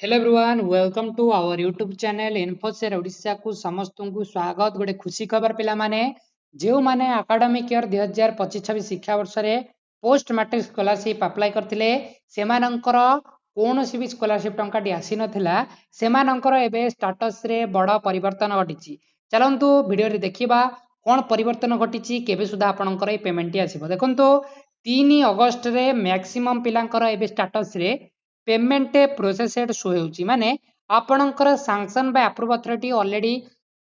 Hello everyone welcome to our YouTube channel इन्फोसेर ओडिशा को समस्त को स्वागत। गोटे खुशी खबर पिला माने जो माने एकेडमिक ईयर 2025-26 शिक्षा वर्ष रे पोस्ट मैट्रिक स्कॉलरशिप अप्लाई करथिले सेमानंकर कोनोसी भी स्कॉलरशिप टंकाटी आसी नथिला सेमानंकर एबे स्टेटस रे बड़ परिवर्तन घटिछि। चलंतु वीडियो रे देखिबा कोन परिवर्तन घटिछि केबे सुधा आपनकर ए पेमेंट आसीबो। देखंतु 3 अगस्त रे मैक्सिमम पिलांकर एबे स्टेटस रे पेमेंट प्रोसेसेड शो होउची माने आपणकर sanction by approve authority already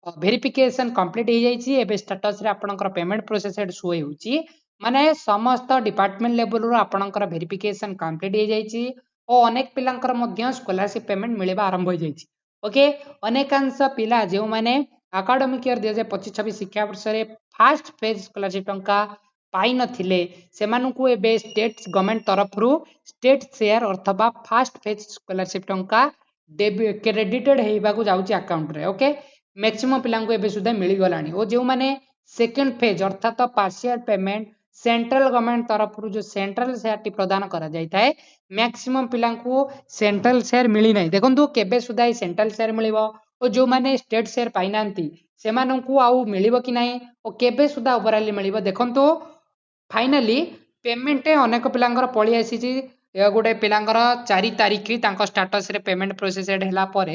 verification complete हो जाइए। एबे स्टेटस रे आपणकर पेमेंट प्रोसेसेड शो होउची माने समस्त डिपार्टमेंट लेवल रो आपणकर वेरिफिकेशन कंप्लीट हो जाइए और अनेक पिलांकर मध्य स्कॉलरशिप पेमेंट मिलबा आरंभ हो जाइए। ओके अनेकांश पिला जो माने एकेडमिक ईयर 2025-26 शिक्षा वर्ष रे फर्स्ट फेज स्कॉलरशिप टंका पाई नथिले सेमानकु एबे स्टेट गवर्नमेंट तरफ रु स्टेट शेयर अथवा फर्स्ट फेज स्कॉलरशिप टंका क्रेडिटेड हेबाकू जाउची अकाउंट रे। ओके मैक्सिमम पिलांकु एबे सुधा मिली गलानी और जो माने सेकंड फेज अर्थात पार्शियल पेमेंट सेंट्रल गवर्नमेंट तरफ रु जो सेंट्रल शेयर टी प्रदान करा जाय थाए मैक्सिमम पिलांकु सेंट्रल शेयर मिली नै। देखंतु केबे सुधा ई सेंट्रल शेयर मिलिबो और जो माने स्टेट शेयर पाई नांती सेमानंकु आउ मिलिबो कि नै और केबे सुधा ओवरऑल मिलिबो। देखंतु फाइनाली पेमेंट अनेक पिलांकर पळी आसीची गोटे पिलांकर 4 तारिख तांको स्टेटस रे पेमेंट प्रोसेसेड हैला परे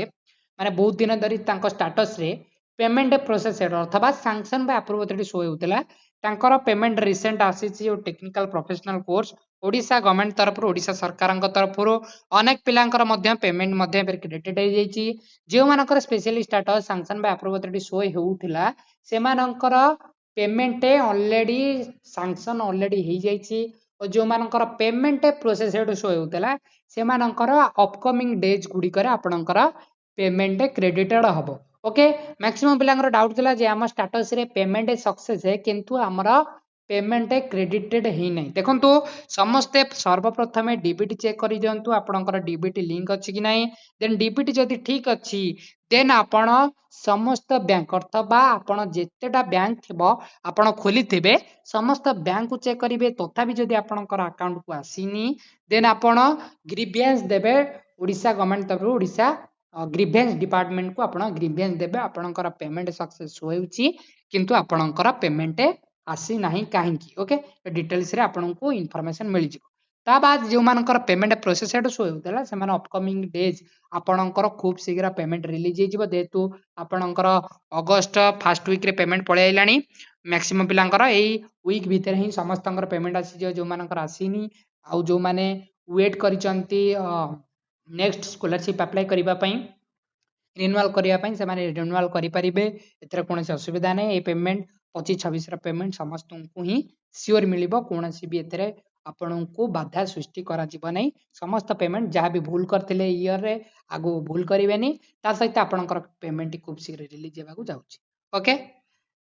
माने बहुत दिन धरी तांको स्टेटस रे पेमेंट प्रोसेसेड अथवा sanction by approve authority show होउतला तांकर पेमेंट रिसेंट आसीची ओ technical professional course Odisha government तरफ ओडिशा सरकारक तरफ अनेक पिलांकर मध्य पेमेंट मध्य क्रेडिटेड हो जाइए। जो मानकर specially status sanction by approve authority show होउतला सेमानकर पेमेंट ऑलरेडी सैंक्शन ऑलरेडी हो जाइए और जो मानकर पेमेंट प्रोसेसेड शो होउतला सेमानकर अपकमिंग डेज गुडिकर आपनकर पेमेंट क्रेडिटेड हबो। ओके मैक्सिमम पिलांकर डाउट थिला जे हम स्टेटस रे पेमेंट सक्सेस है किंतु हमरा पेमेंट क्रेडिटेड ही नहीं। देखंतु समस्ते सर्वप्रथम डीबीटी चेक करि दियंतु आपनकर डीबीटी लिंक अछि कि नहीं। देन डीबीटी जदि ठीक अछि देन आपण समस्त बैंक अथवा आपण जेतेटा बैंक थिबो आपण खोली थिबे समस्त बैंक को चेक करिवे तथापि जदि आपनकर अकाउंट को आसीनी देन आपण ग्रीवियंस देबे ओडिशा गवर्नमेंट तरफ ओडिशा ग्रीवियंस डिपार्टमेंट को आपण ग्रीवियंस देबे आपनकर पेमेंट सक्सेस होउची किंतु आपनकर पेमेंट आसी नहीं काहेकि। ओके डिटेल्स रे आपनको इन्फॉर्मेशन मिल जिवो। ता बाद जो मानकर पेमेंट प्रोसेसेड शो होतला से माने अपकमिंग डेज आपनकर खूब शीघ्र पेमेंट रिलीज हो जिवो जेतु आपनकर अगस्त फर्स्ट वीक रे पेमेंट पळे आइलानी मैक्सिमम पिलांकर एई वीक भीतर ही समस्तंकर पेमेंट आसी जो जो मानकर आसीनी आ जो माने वेट करिसंती नेक्स्ट स्कॉलरशिप अप्लाई करिबा पई रिन्यूअल करिया पई से माने रिन्यूअल करि परिबे एतरे कोनोसी असुविधा नै। ए पेमेंट 25-26 रा पेमेंट समस्त को ही सियोर मिलिबो कोनोसी भी एतरे आपनको बाधा सृष्टि करा जिवो नै। समस्त पेमेंट जहाँ भी भूल करथिले ईयर रे आगो भूल करिवेनी ता सहित आपनकर पेमेंट खूब शीघ्र रिलीज हेबाकू जाउची। ओके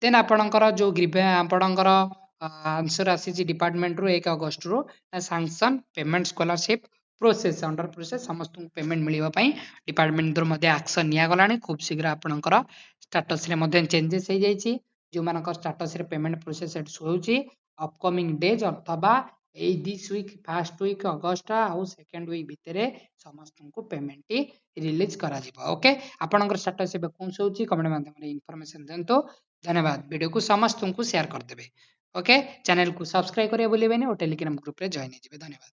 देन आपनकर जो ग्रीवे आपनकर आंसर आसी डिपार्टमेंट रो 1 अगस्त रो sanction payment scholarship process under process समस्त पेमेंट मिलिबा पई डिपार्टमेंट द्वारा मध्ये एक्शन निया गलानी खूब शीघ्र आपनकर स्टेटस रे मध्ये चेंजेस हो जाइए। जो मानकर स्टेटस रे पेमेंट प्रोसेस शो होउची अपकमिंग डेज अथवा ए दिस वीक फर्स्ट वीक अगस्त आउ सेकंड वीक भितरे समस्त को पेमेंट रिलीज करा जिवो। ओके आपनकर स्टेटस बे कोन होउची कमेंट माध्यम रे इन्फॉर्मेशन देंतो। धन्यवाद वीडियो को समस्त को शेयर कर देबे। ओके चैनल को सब्सक्राइब करिया भूलिबेनी और टेलीग्राम ग्रुप रे जॉइन हे जिवे। धन्यवाद।